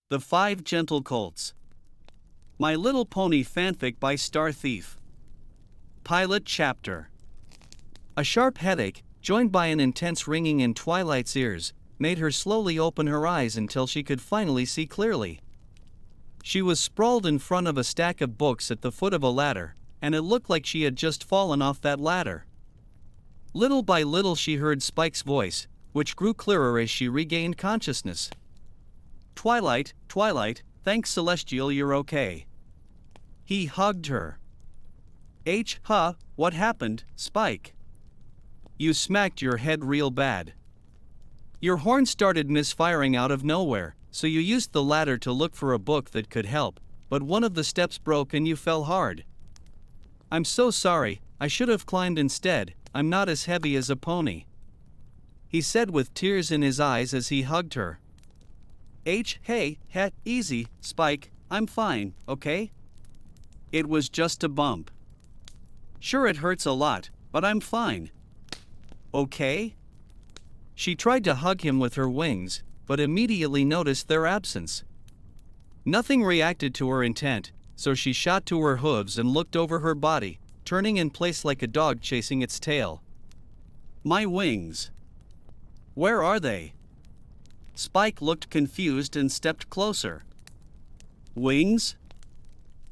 The 5 Gentlecolts. My Little Pony fanfic by StarThief. Pilot Chapter. A sharp headache, joined by an intense ringing in Twilight's ears, made her slowly open her eyes until she could finally see clearly. She was sprawled in front of a stack of books at the foot of a ladder, and it looked like she had just fallen off that ladder. Little by little she heard Spike's voice, which grew clearer as she regained consciousness. Twilight, thanks Celestial, you're okay. He hugged her. What happened, Spike? You smacked your head real bad. Your horn started misfiring out of nowhere, so you used the ladder to look for a book that could help, but one of the steps broke and you fell hard. I'm so sorry, I should have climbed instead, I'm not as heavy as a pony. He said with tears in his eyes as he hugged her. Easy, Spike, I'm fine, okay? It was just a bump. Sure, it hurts a lot, but I'm fine. Okay? She tried to hug him with her wings, but immediately noticed their absence. Nothing reacted to her intent, so she shot to her hooves and looked over her body, turning in place like a dog chasing its tail. My wings. Where are they? Spike looked confused and stepped closer. Wings?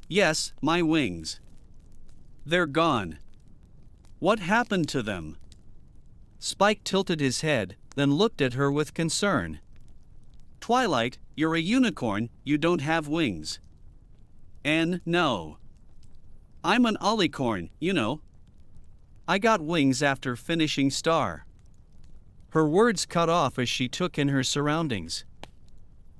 Yes, my wings. They're gone. What happened to them? Spike tilted his head, then looked at her with concern. Twilight, you're a unicorn, you don't have wings. No. I'm an olicorn, you know. I got wings after finishing Star. Her words cut off as she took in her surroundings.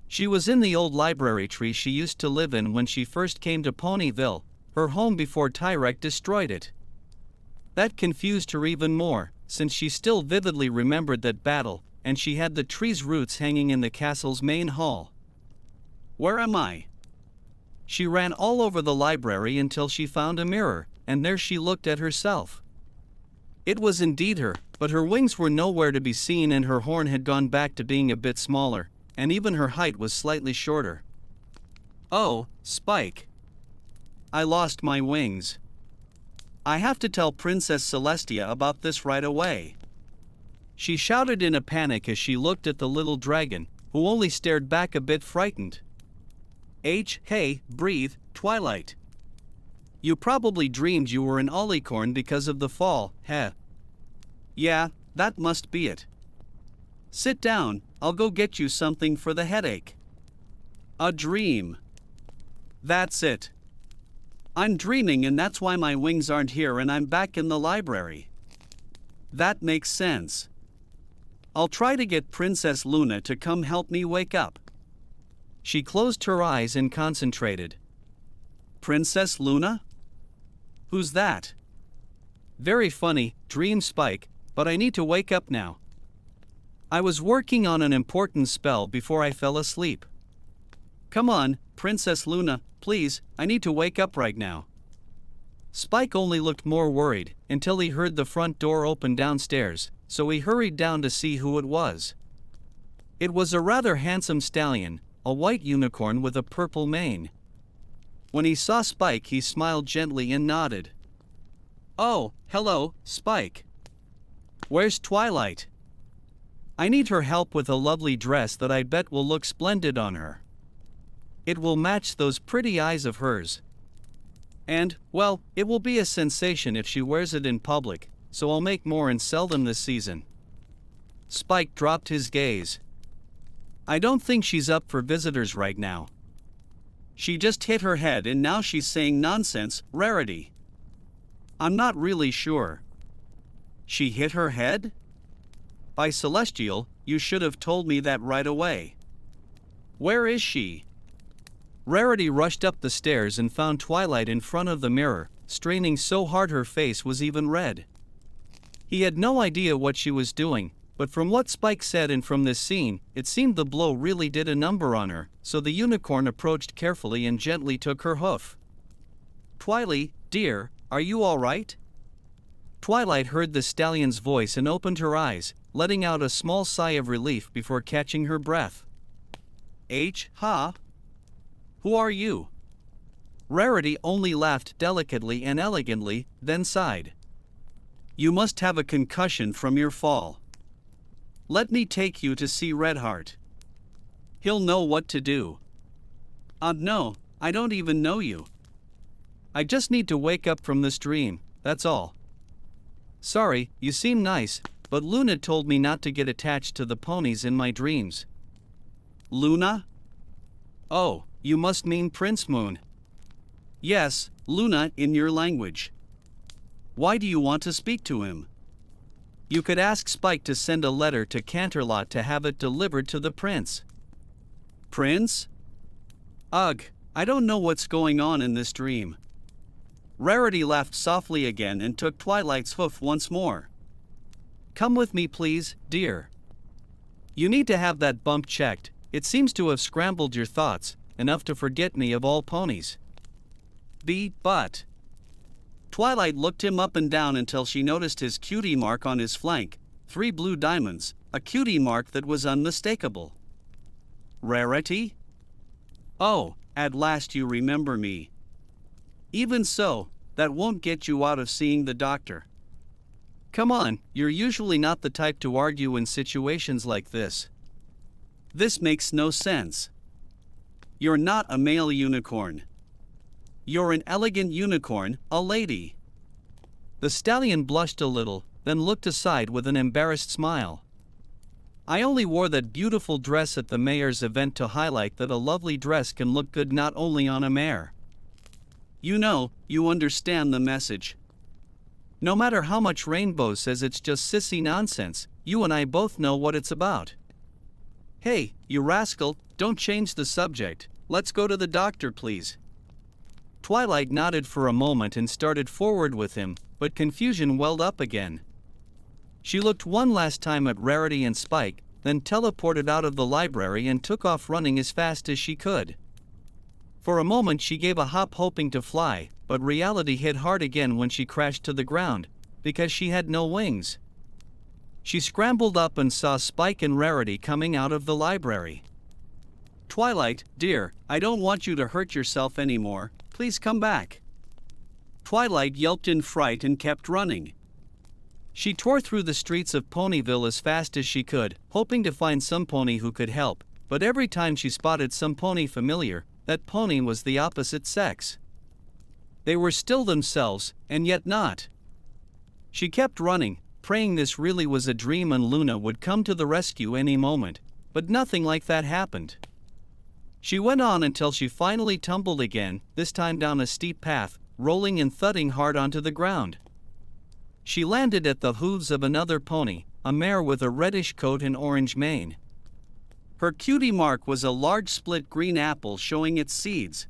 She was in the old library tree she used to live in when she first came to Ponyville, her home before Tyrek destroyed it. That confused her even more, since she still vividly remembered that battle, and she had the tree's roots hanging in the castle's main hall. Where am I? She ran all over the library until she found a mirror, and there she looked at herself. It was indeed her, but her wings were nowhere to be seen and her horn had gone back to being a bit smaller, and even her height was slightly shorter. Oh, Spike. I lost my wings. I have to tell Princess Celestia about this right away. She shouted in a panic as she looked at the little dragon, who only stared back a bit frightened. Breathe, Twilight. You probably dreamed you were an olicorn because of the fall, heh? Yeah, that must be it. Sit down, I'll go get you something for the headache. A dream. That's it. I'm dreaming and that's why my wings aren't here and I'm back in the library. That makes sense. I'll try to get Princess Luna to come help me wake up. She closed her eyes and concentrated. Princess Luna? Who's that? Very funny, dream Spike, but I need to wake up now. I was working on an important spell before I fell asleep. Come on, Princess Luna, please, I need to wake up right now. Spike only looked more worried until he heard the front door open downstairs, so he hurried down to see who it was. It was a rather handsome stallion, a white unicorn with a purple mane. When he saw Spike, he smiled gently and nodded. Oh, hello, Spike. Where's Twilight? I need her help with a lovely dress that I bet will look splendid on her. It will match those pretty eyes of hers. And, well, it will be a sensation if she wears it in public, so I'll make more and sell them this season. Spike dropped his gaze. I don't think she's up for visitors right now. She just hit her head and now she's saying nonsense, Rarity. I'm not really sure. She hit her head? By Celestial, you should have told me that right away. Where is she? Rarity rushed up the stairs and found Twilight in front of the mirror, straining so hard her face was even red. He had no idea what she was doing, but from what Spike said and from this scene, it seemed the blow really did a number on her, so the unicorn approached carefully and gently took her hoof. Twily, dear, are you all right? Twilight heard the stallion's voice and opened her eyes, letting out a small sigh of relief before catching her breath. Who are you? Rarity only laughed delicately and elegantly, then sighed. You must have a concussion from your fall. Let me take you to see Redheart. He'll know what to do. No, I don't even know you. I just need to wake up from this dream, that's all. Sorry, you seem nice, but Luna told me not to get attached to the ponies in my dreams. Luna? Oh, you must mean Prince Moon. Yes, Luna in your language. Why do you want to speak to him? You could ask Spike to send a letter to Canterlot to have it delivered to the prince. Prince? Ugh, I don't know what's going on in this dream. Rarity laughed softly again and took Twilight's hoof once more. Come with me please, dear. You need to have that bump checked, it seems to have scrambled your thoughts, enough to forget me of all ponies. But. Twilight looked him up and down until she noticed his cutie mark on his flank, 3 blue diamonds, a cutie mark that was unmistakable. Rarity? Oh, at last you remember me. Even so, that won't get you out of seeing the doctor. Come on, you're usually not the type to argue in situations like this. This makes no sense. You're not a male unicorn. You're an elegant unicorn, a lady. The stallion blushed a little, then looked aside with an embarrassed smile. I only wore that beautiful dress at the mayor's event to highlight that a lovely dress can look good not only on a mare. You know, you understand the message. No matter how much Rainbow says it's just sissy nonsense, you and I both know what it's about. Hey, you rascal, don't change the subject, let's go to the doctor please. Twilight nodded for a moment and started forward with him, but confusion welled up again. She looked one last time at Rarity and Spike, then teleported out of the library and took off running as fast as she could. For a moment she gave a hop hoping to fly, but reality hit hard again when she crashed to the ground, because she had no wings. She scrambled up and saw Spike and Rarity coming out of the library. Twilight, dear, I don't want you to hurt yourself anymore, please come back. Twilight yelped in fright and kept running. She tore through the streets of Ponyville as fast as she could, hoping to find some pony who could help, but every time she spotted some pony familiar, that pony was the opposite sex. They were still themselves, and yet not. She kept running, praying this really was a dream and Luna would come to the rescue any moment, but nothing like that happened. She went on until she finally tumbled again, this time down a steep path, rolling and thudding hard onto the ground. She landed at the hooves of another pony, a mare with a reddish coat and orange mane. Her cutie mark was a large split green apple showing its seeds.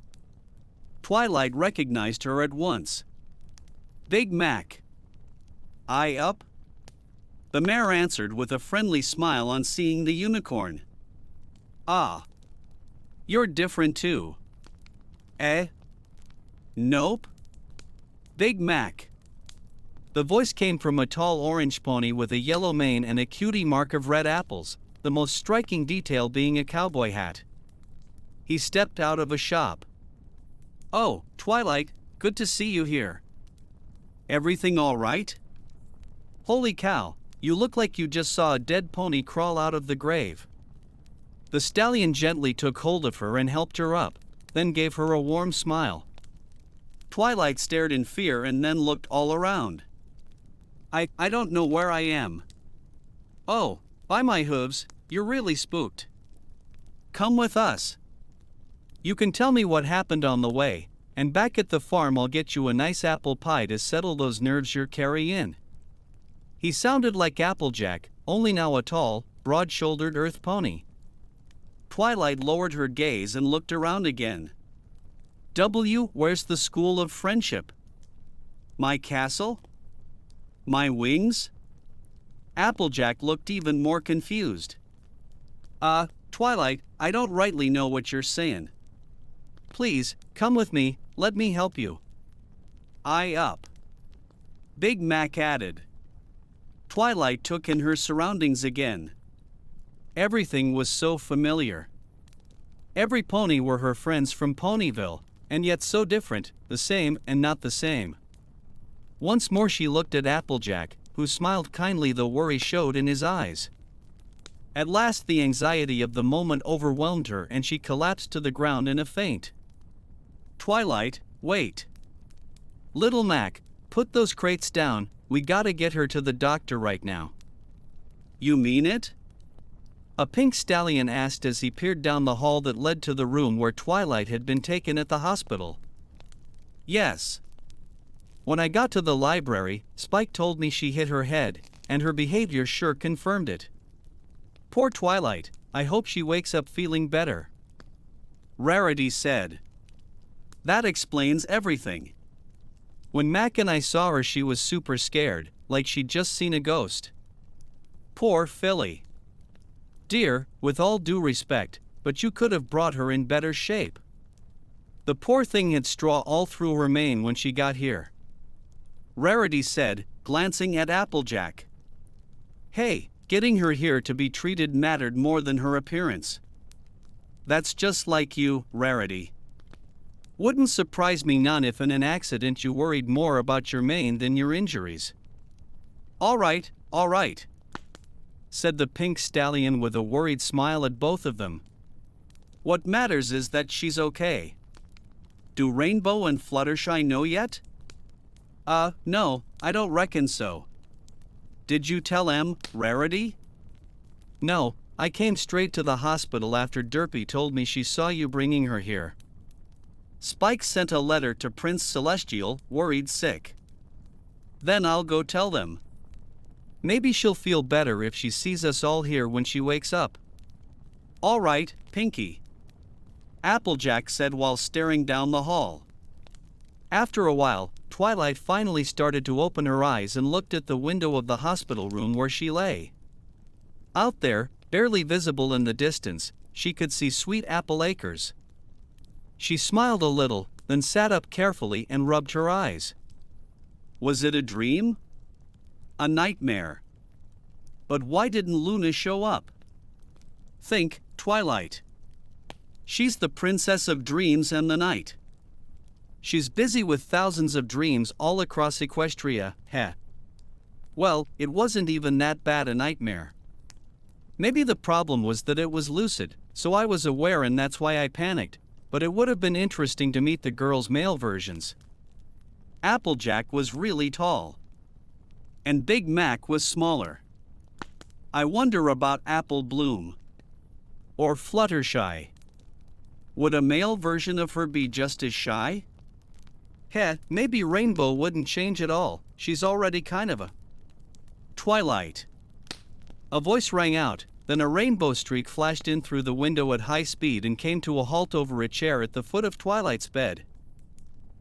Twilight recognized her at once. Big Mac. Eye up? The mare answered with a friendly smile on seeing the unicorn. Ah. You're different too. Eh? Nope. Big Mac. The voice came from a tall orange pony with a yellow mane and a cutie mark of red apples, the most striking detail being a cowboy hat. He stepped out of a shop. Oh, Twilight, good to see you here. Everything all right? Holy cow, you look like you just saw a dead pony crawl out of the grave. The stallion gently took hold of her and helped her up, then gave her a warm smile. Twilight stared in fear and then looked all around. I don't know where I am. Oh, by my hooves, you're really spooked. Come with us. You can tell me what happened on the way, and back at the farm I'll get you a nice apple pie to settle those nerves you're carrying. He sounded like Applejack, only now a tall, broad-shouldered earth pony. Twilight lowered her gaze and looked around again. Where's the school of friendship? My castle? My wings? Applejack looked even more confused. Twilight, I don't rightly know what you're saying. Please, come with me, let me help you. Eye up. Big Mac added. Twilight took in her surroundings again. Everything was so familiar. Every pony were her friends from Ponyville, and yet so different, the same and not the same. Once more she looked at Applejack, who smiled kindly though worry showed in his eyes. At last the anxiety of the moment overwhelmed her and she collapsed to the ground in a faint. Twilight, wait. Little Mac, put those crates down, we gotta get her to the doctor right now. You mean it? A pink stallion asked as he peered down the hall that led to the room where Twilight had been taken at the hospital. Yes. When I got to the library, Spike told me she hit her head, and her behavior sure confirmed it. Poor Twilight, I hope she wakes up feeling better. Rarity said. That explains everything. When Mac and I saw her she was super scared, like she'd just seen a ghost. Poor filly. Dear, with all due respect, but you could have brought her in better shape. The poor thing had straw all through her mane when she got here. Rarity said, glancing at Applejack. Hey, getting her here to be treated mattered more than her appearance. That's just like you, Rarity. Wouldn't surprise me none if in an accident you worried more about your mane than your injuries. All right, said the pink stallion with a worried smile at both of them. What matters is that she's okay. Do Rainbow and Fluttershy know yet? No, I don't reckon so. Did you tell em, Rarity? No, I came straight to the hospital after Derpy told me she saw you bringing her here. Spike sent a letter to Prince Celestial, worried sick. Then I'll go tell them. Maybe she'll feel better if she sees us all here when she wakes up. All right, Pinky. Applejack said while staring down the hall. After a while, Twilight finally started to open her eyes and looked at the window of the hospital room where she lay. Out there, barely visible in the distance, she could see Sweet Apple Acres. She smiled a little, then sat up carefully and rubbed her eyes. Was it a dream? A nightmare? But why didn't Luna show up? Think, Twilight. She's the princess of dreams and the night. She's busy with thousands of dreams all across Equestria, heh. Well, it wasn't even that bad a nightmare. Maybe the problem was that it was lucid, so I was aware and that's why I panicked, but it would have been interesting to meet the girls' male versions. Applejack was really tall. And Big Mac was smaller. I wonder about Apple Bloom. Or Fluttershy. Would a male version of her be just as shy? Heh, maybe Rainbow wouldn't change at all, she's already kind of a Twilight. A voice rang out, then a rainbow streak flashed in through the window at high speed and came to a halt over a chair at the foot of Twilight's bed.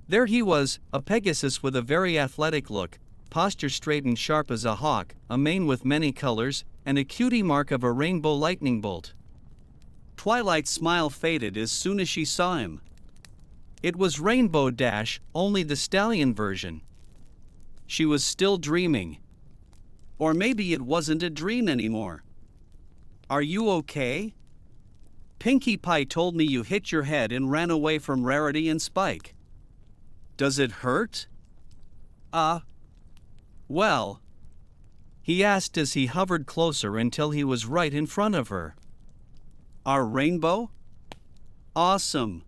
There he was, a Pegasus with a very athletic look, posture straight and sharp as a hawk, a mane with many colors, and a cutie mark of a rainbow lightning bolt. Twilight's smile faded as soon as she saw him. It was Rainbow Dash, only the stallion version. She was still dreaming. Or maybe it wasn't a dream anymore. Are you okay? Pinkie Pie told me you hit your head and ran away from Rarity and Spike. Does it hurt? Well, he asked as he hovered closer until he was right in front of her. Our Rainbow? Awesome.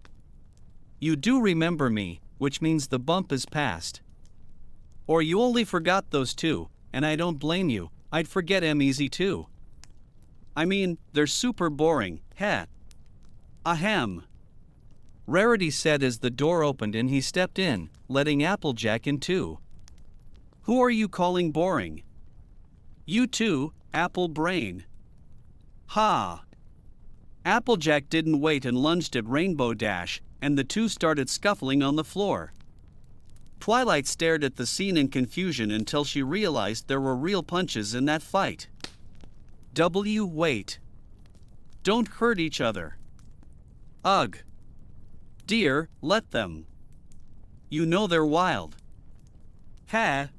You do remember me, which means the bump is past. Or you only forgot those two, and I don't blame you, I'd forget 'em easy too. I mean, they're super boring, heh. Ahem. Rarity said as the door opened and he stepped in, letting Applejack in too. Who are you calling boring? You too, Apple Brain. Ha! Applejack didn't wait and lunged at Rainbow Dash, and the two started scuffling on the floor. Twilight stared at the scene in confusion until she realized there were real punches in that fight. Wait. Don't hurt each other. Ugh. Dear, let them. You know they're wild. Ha.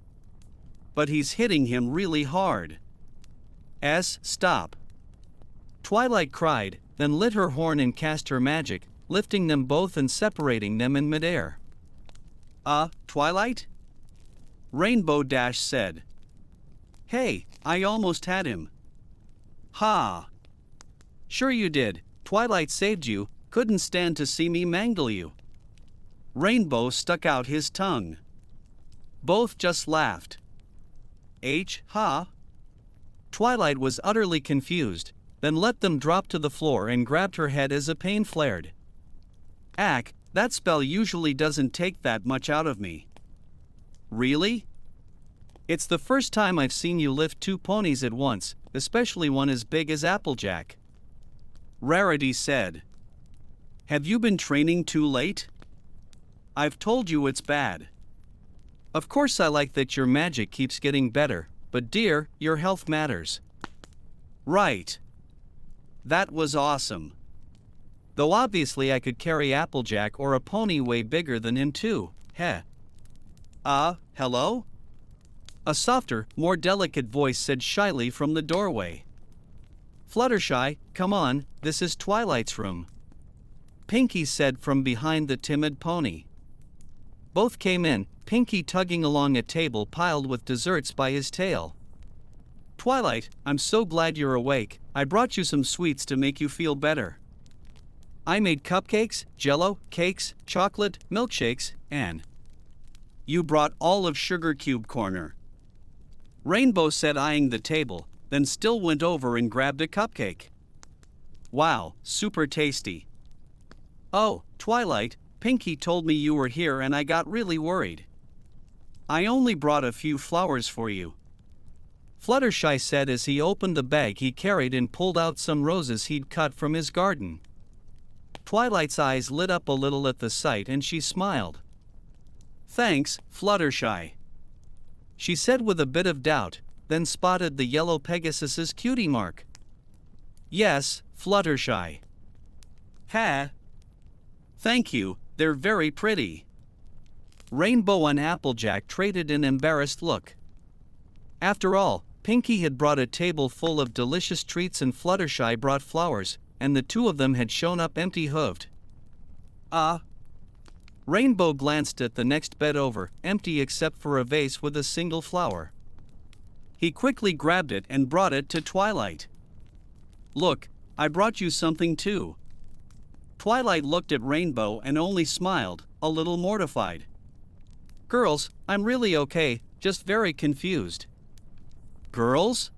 But he's hitting him really hard. Stop. Twilight cried, then lit her horn and cast her magic, lifting them both and separating them in midair. Twilight? Rainbow Dash said. Hey, I almost had him. Ha! Sure you did. Twilight saved you, couldn't stand to see me mangle you. Rainbow stuck out his tongue. Both just laughed. Ha? Twilight was utterly confused, then let them drop to the floor and grabbed her head as a pain flared. Ack, that spell usually doesn't take that much out of me. Really? It's the first time I've seen you lift two ponies at once, especially one as big as Applejack. Rarity said. Have you been training too late? I've told you it's bad. Of course I like that your magic keeps getting better, but dear, your health matters. Right. That was awesome. Though obviously I could carry Applejack or a pony way bigger than him too, heh. Hello? A softer, more delicate voice said shyly from the doorway. Fluttershy, come on, this is Twilight's room. Pinky said from behind the timid pony. Both came in, Pinky tugging along a table piled with desserts by his tail. Twilight, I'm so glad you're awake. I brought you some sweets to make you feel better. I made cupcakes, jello, cakes, chocolate, milkshakes, and you brought all of Sugar Cube Corner. Rainbow said, eyeing the table, then still went over and grabbed a cupcake. Wow, super tasty. Oh, Twilight, Pinky told me you were here and I got really worried. I only brought a few flowers for you. Fluttershy said as he opened the bag he carried and pulled out some roses he'd cut from his garden. Twilight's eyes lit up a little at the sight and she smiled. Thanks, Fluttershy. She said with a bit of doubt, then spotted the yellow Pegasus's cutie mark. Yes, Fluttershy. Ha! Thank you, they're very pretty. Rainbow and Applejack traded an embarrassed look. After all, Pinky had brought a table full of delicious treats and Fluttershy brought flowers, and the two of them had shown up empty-hooved. Rainbow glanced at the next bed over, empty except for a vase with a single flower. He quickly grabbed it and brought it to Twilight. Look, I brought you something too. Twilight looked at Rainbow and only smiled, a little mortified. Girls, I'm really okay, just very confused. Girls?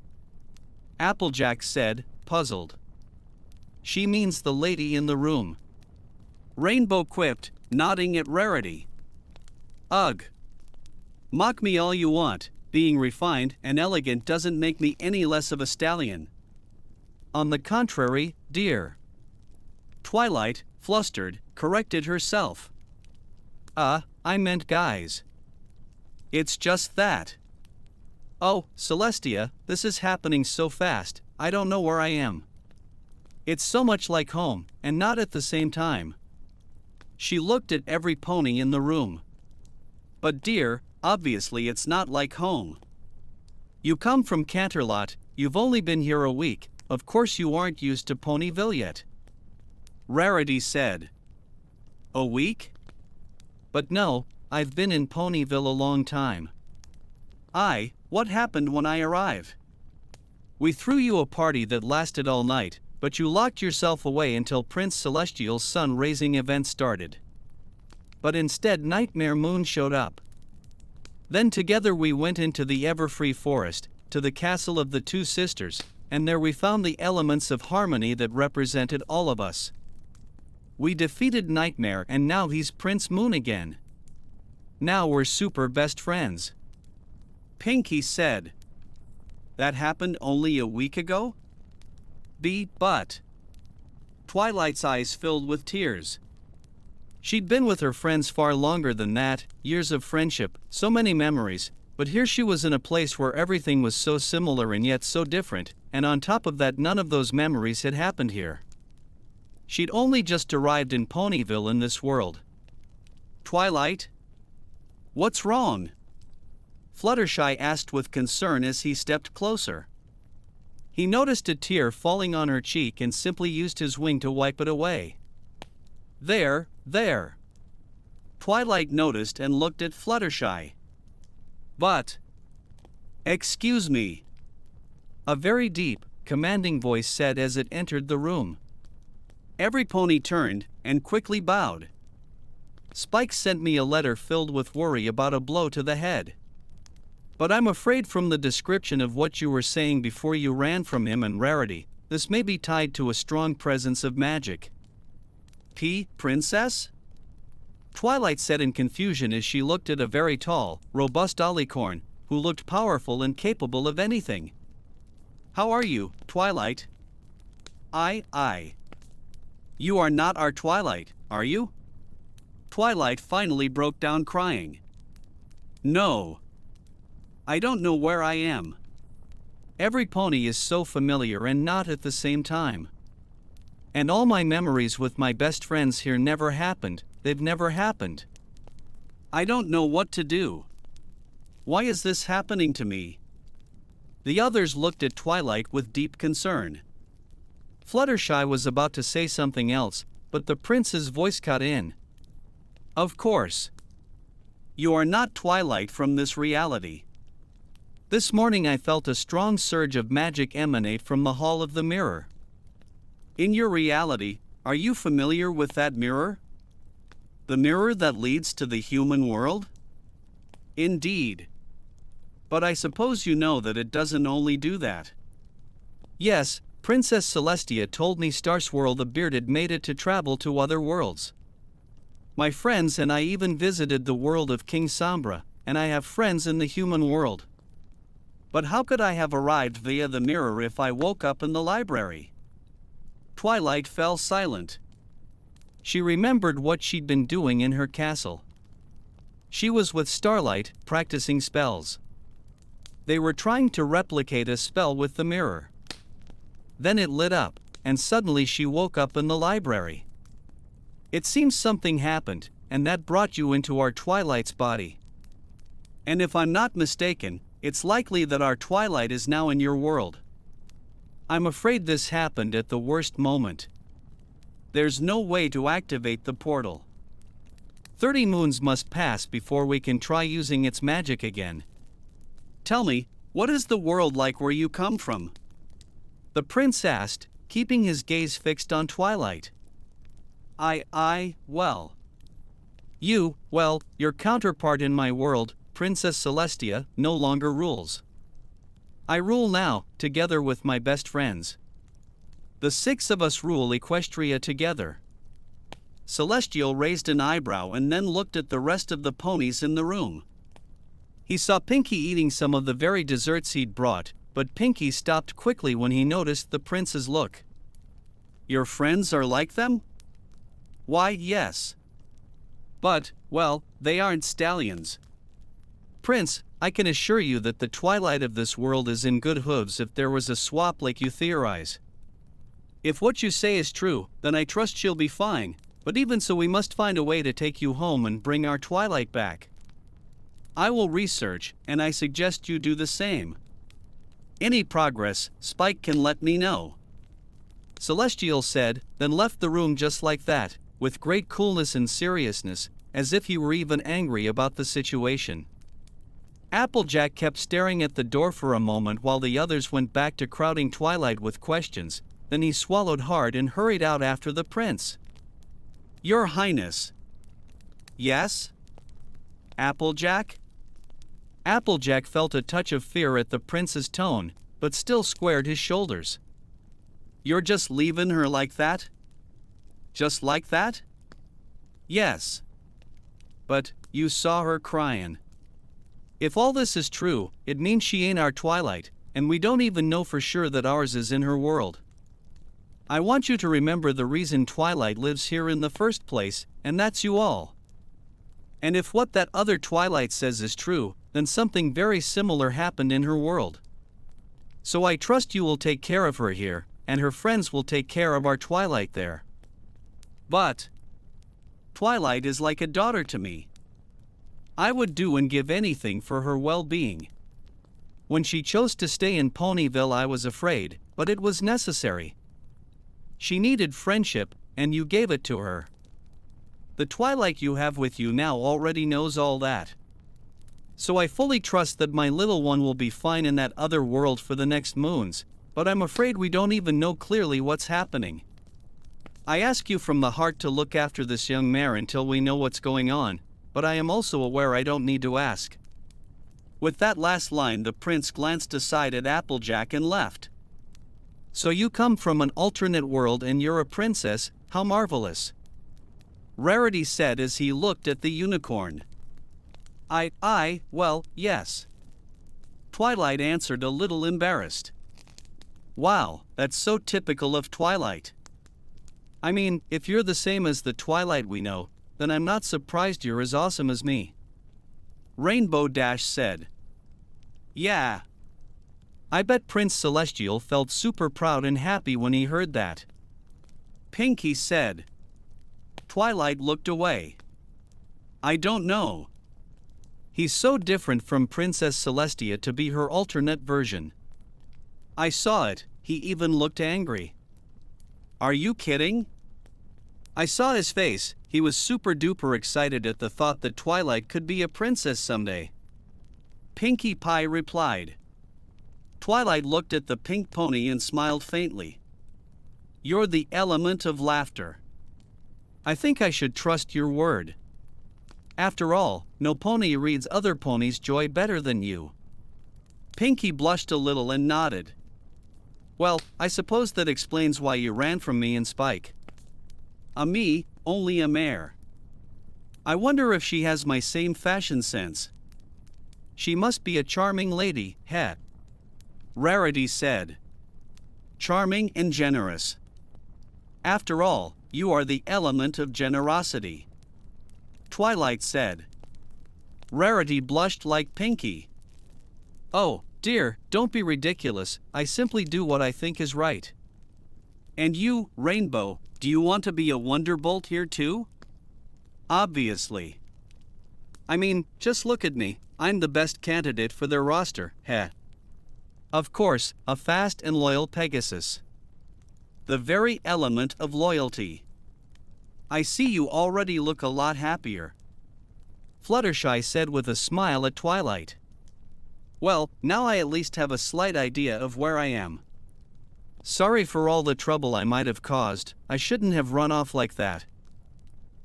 Applejack said, puzzled. She means the lady in the room. Rainbow quipped, nodding at Rarity. Ugh. Mock me all you want, being refined and elegant doesn't make me any less of a stallion. On the contrary, dear. Twilight, flustered, corrected herself. I meant guys. It's just that. Oh, Celestia, this is happening so fast, I don't know where I am. It's so much like home, and not at the same time. She looked at every pony in the room. But dear, obviously it's not like home. You come from Canterlot, you've only been here a week, of course you aren't used to Ponyville yet. Rarity said. A week? But no, I've been in Ponyville a long time. What happened when I arrived? We threw you a party that lasted all night, but you locked yourself away until Prince Celestial's sun-raising event started. But instead Nightmare Moon showed up. Then together we went into the Everfree Forest, to the castle of the two sisters, and there we found the elements of harmony that represented all of us. We defeated Nightmare and now he's Prince Moon again. Now we're super best friends. Pinky said. That happened only a week ago? But. Twilight's eyes filled with tears. She'd been with her friends far longer than that, years of friendship, so many memories, but here she was in a place where everything was so similar and yet so different, and on top of that none of those memories had happened here. She'd only just arrived in Ponyville in this world. Twilight? What's wrong? Fluttershy asked with concern as he stepped closer. He noticed a tear falling on her cheek and simply used his wing to wipe it away. There. Twilight noticed and looked at Fluttershy. But... Excuse me. A very deep, commanding voice said as it entered the room. Every pony turned and quickly bowed. Spike sent me a letter filled with worry about a blow to the head. But I'm afraid from the description of what you were saying before you ran from him and Rarity, this may be tied to a strong presence of magic. Princess? Twilight said in confusion as she looked at a very tall, robust Alicorn, who looked powerful and capable of anything. How are you, Twilight? You are not our Twilight, are you? Twilight finally broke down crying. No. I don't know where I am. Every pony is so familiar and not at the same time. And all my memories with my best friends here never happened, they've never happened. I don't know what to do. Why is this happening to me? The others looked at Twilight with deep concern. Fluttershy was about to say something else, but the prince's voice cut in. Of course. You are not Twilight from this reality. This morning I felt a strong surge of magic emanate from the Hall of the Mirror. In your reality, are you familiar with that mirror? The mirror that leads to the human world? Indeed. But I suppose you know that it doesn't only do that. Yes, Princess Celestia told me Starswirl the Bearded made it to travel to other worlds. My friends and I even visited the world of King Sombra, and I have friends in the human world. But how could I have arrived via the mirror if I woke up in the library? Twilight fell silent. She remembered what she'd been doing in her castle. She was with Starlight, practicing spells. They were trying to replicate a spell with the mirror. Then it lit up, and suddenly she woke up in the library. It seems something happened, and that brought you into our Twilight's body. And if I'm not mistaken, it's likely that our Twilight is now in your world. I'm afraid this happened at the worst moment. There's no way to activate the portal. 30 moons must pass before we can try using its magic again. Tell me, what is the world like where you come from? The prince asked, keeping his gaze fixed on Twilight. Well. Your counterpart in my world, Princess Celestia, no longer rules. I rule now, together with my best friends. The 6 of us rule Equestria together. Celestial raised an eyebrow and then looked at the rest of the ponies in the room. He saw Pinky eating some of the very desserts he'd brought, but Pinky stopped quickly when he noticed the prince's look. Your friends are like them? Why, yes. But, they aren't stallions. Prince, I can assure you that the Twilight of this world is in good hooves if there was a swap like you theorize. If what you say is true, then I trust she'll be fine, but even so we must find a way to take you home and bring our Twilight back. I will research, and I suggest you do the same. Any progress, Spike can let me know. Celestial said, then left the room just like that, with great coolness and seriousness, as if he were even angry about the situation. Applejack kept staring at the door for a moment while the others went back to crowding Twilight with questions, then he swallowed hard and hurried out after the prince. Your Highness. Yes? Applejack? Applejack felt a touch of fear at the prince's tone, but still squared his shoulders. You're just leaving her like that? Just like that? Yes. But, you saw her crying. If all this is true, it means she ain't our Twilight, and we don't even know for sure that ours is in her world. I want you to remember the reason Twilight lives here in the first place, and that's you all. And if what that other Twilight says is true, then something very similar happened in her world. So I trust you will take care of her here, and her friends will take care of our Twilight there. But Twilight is like a daughter to me. I would do and give anything for her well-being. When she chose to stay in Ponyville, I was afraid, but it was necessary. She needed friendship, and you gave it to her. The Twilight you have with you now already knows all that. So I fully trust that my little one will be fine in that other world for the next moons, but I'm afraid we don't even know clearly what's happening. I ask you from the heart to look after this young mare until we know what's going on, but I am also aware I don't need to ask." With that last line, the prince glanced aside at Applejack and left. "So you come from an alternate world and you're a princess, how marvelous," Rarity said as he looked at the unicorn. Well, yes," Twilight answered, a little embarrassed. "Wow, that's so typical of Twilight. I mean, if you're the same as the Twilight we know, then I'm not surprised you're as awesome as me," Rainbow Dash said. "Yeah. I bet Prince Celestial felt super proud and happy when he heard that," Pinky said. Twilight looked away. "I don't know. He's so different from Princess Celestia to be her alternate version. I saw it, he even looked angry." "Are you kidding?" "I saw his face, he was super duper excited at the thought that Twilight could be a princess someday," Pinkie Pie replied. Twilight looked at the pink pony and smiled faintly. "You're the element of laughter. I think I should trust your word. After all, no pony reads other ponies' joy better than you." Pinkie blushed a little and nodded. "Well, I suppose that explains why you ran from me and Spike." Me, only a mare. I wonder if she has my same fashion sense." "She must be a charming lady, heh," Rarity said. "Charming and generous. After all, you are the element of generosity," Twilight said. Rarity blushed like Pinky. "Oh, dear, don't be ridiculous, I simply do what I think is right." "And you, Rainbow, do you want to be a Wonderbolt here too?" "Obviously. I mean, just look at me, I'm the best candidate for their roster, heh." "Of course, a fast and loyal Pegasus. The very element of loyalty. I see you already look a lot happier," Fluttershy said with a smile at Twilight. "Well, now I at least have a slight idea of where I am. Sorry for all the trouble I might have caused, I shouldn't have run off like that.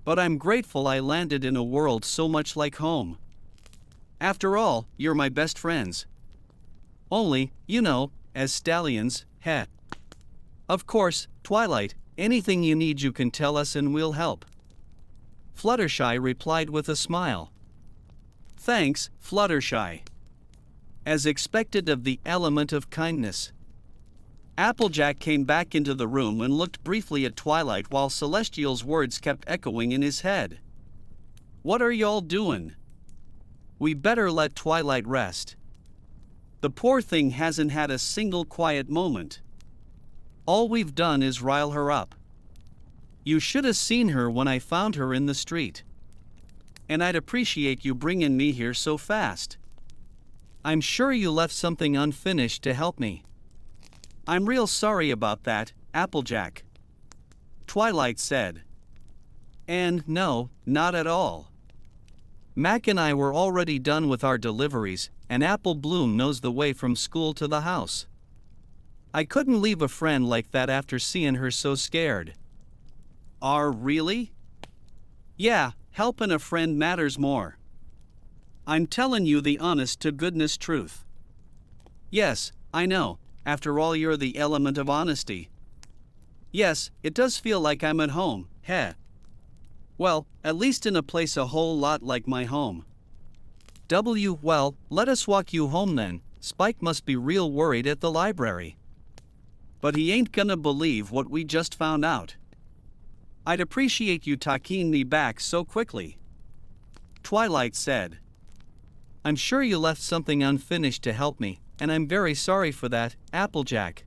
But I'm grateful I landed in a world so much like home. After all, you're my best friends. Only, you know, as stallions, heh." "Of course, Twilight, anything you need you can tell us and we'll help," Fluttershy replied with a smile. "Thanks, Fluttershy. As expected of the element of kindness." Applejack came back into the room and looked briefly at Twilight while Celestial's words kept echoing in his head. "What are y'all doing? We better let Twilight rest. The poor thing hasn't had a single quiet moment. All we've done is rile her up. You should have seen her when I found her in the street. And I'd appreciate you bringing me here so fast. I'm sure you left something unfinished to help me." "I'm real sorry about that, Applejack," Twilight said. "And no, not at all. Mac and I were already done with our deliveries, and Apple Bloom knows the way from school to the house. I couldn't leave a friend like that after seeing her so scared." Really? Yeah, helping a friend matters more. I'm telling you the honest to goodness truth." "Yes, I know, after all you're the element of honesty." "Yes, it does feel like I'm at home, heh. Well, at least in a place a whole lot like my home." Well, let us walk you home then, Spike must be real worried at the library. "But he ain't gonna believe what we just found out. I'd appreciate you taking me back so quickly," Twilight said. "I'm sure you left something unfinished to help me, and I'm very sorry for that, Applejack."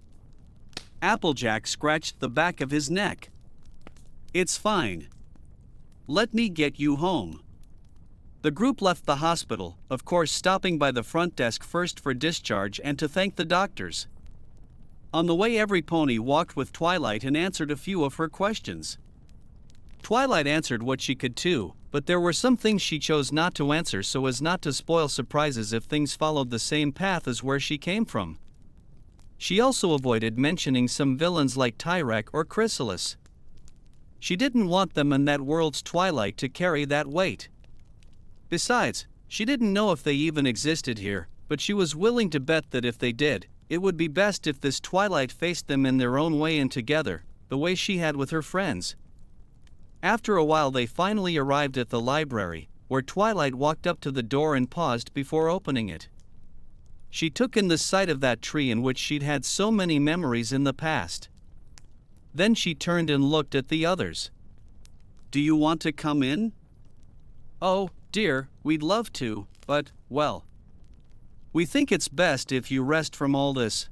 Applejack scratched the back of his neck. "It's fine. Let me get you home." The group left the hospital, of course stopping by the front desk first for discharge and to thank the doctors. On the way, every pony walked with Twilight and answered a few of her questions. Twilight answered what she could too, but there were some things she chose not to answer so as not to spoil surprises if things followed the same path as where she came from. She also avoided mentioning some villains like Tyrek or Chrysalis. She didn't want them and that world's Twilight to carry that weight. Besides, she didn't know if they even existed here, but she was willing to bet that if they did, it would be best if this Twilight faced them in their own way and together, the way she had with her friends. After a while they finally arrived at the library, where Twilight walked up to the door and paused before opening it. She took in the sight of that tree in which she'd had so many memories in the past. Then she turned and looked at the others. "Do you want to come in?" "Oh, dear, we'd love to, but, well, we think it's best if you rest from all this.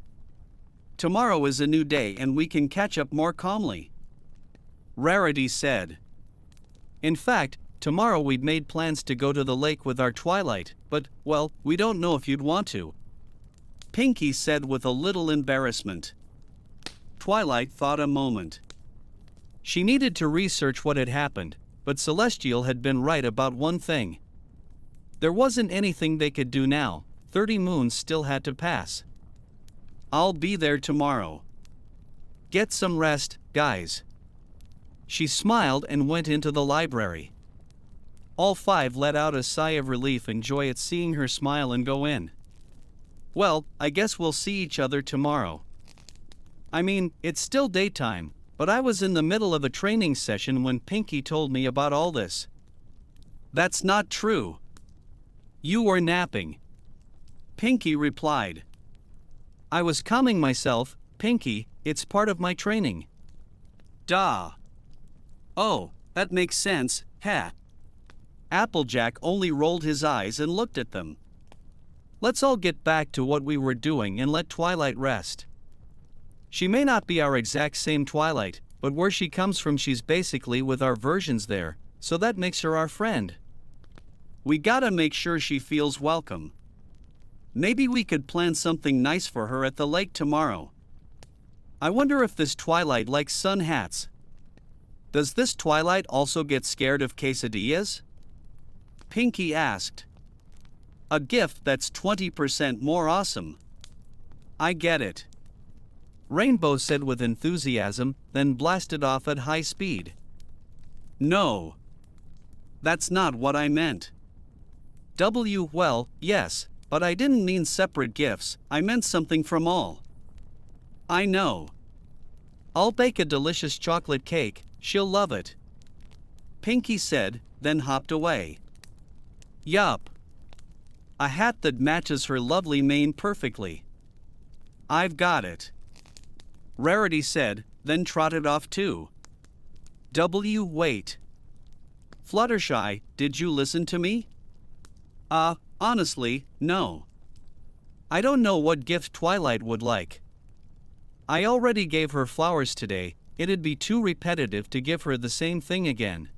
Tomorrow is a new day and we can catch up more calmly," Rarity said. In fact, tomorrow we'd made plans to go to the lake with our Twilight, but, well, we don't know if you'd want to, Pinky said with a little embarrassment. Twilight thought a moment. She needed to research what had happened, but Celestial had been right about one thing. There wasn't anything they could do now. 30 moons still had to pass. "I'll be there tomorrow. Get some rest, guys." She smiled and went into the library. All 5 let out a sigh of relief and joy at seeing her smile and go in. "Well, I guess we'll see each other tomorrow. I mean, it's still daytime, but I was in the middle of a training session when Pinky told me about all this." "That's not true. You were napping," Pinky replied. "I was calming myself, Pinky, it's part of my training." "Duh. Oh, that makes sense, heh." Applejack only rolled his eyes and looked at them. "Let's all get back to what we were doing and let Twilight rest. She may not be our exact same Twilight, but where she comes from she's basically with our versions there, so that makes her our friend. We gotta make sure she feels welcome. Maybe we could plan something nice for her at the lake tomorrow. I wonder if this Twilight likes sun hats. Does this Twilight also get scared of quesadillas?" Pinky asked. "A gift that's 20% more awesome." "I get it," Rainbow said with enthusiasm, then blasted off at high speed. "No. That's not what I meant. Well, yes, but I didn't mean separate gifts, I meant something from all." "I know. I'll bake a delicious chocolate cake, she'll love it," Pinky said, then hopped away. "Yup. A hat that matches her lovely mane perfectly. I've got it," Rarity said, then trotted off too. Wait. Fluttershy, did you listen to me?" Honestly, no. I don't know what gift Twilight would like. I already gave her flowers today, it'd be too repetitive to give her the same thing again.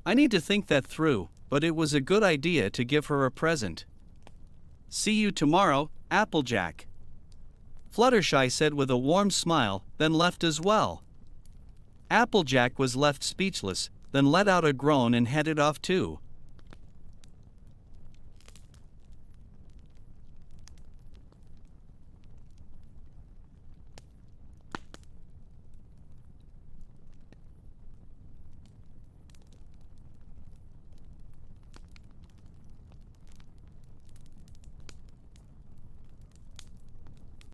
I need to think that through, but it was a good idea to give her a present. "See you tomorrow, Applejack," Fluttershy said with a warm smile, then left as well. Applejack was left speechless, then let out a groan and headed off too.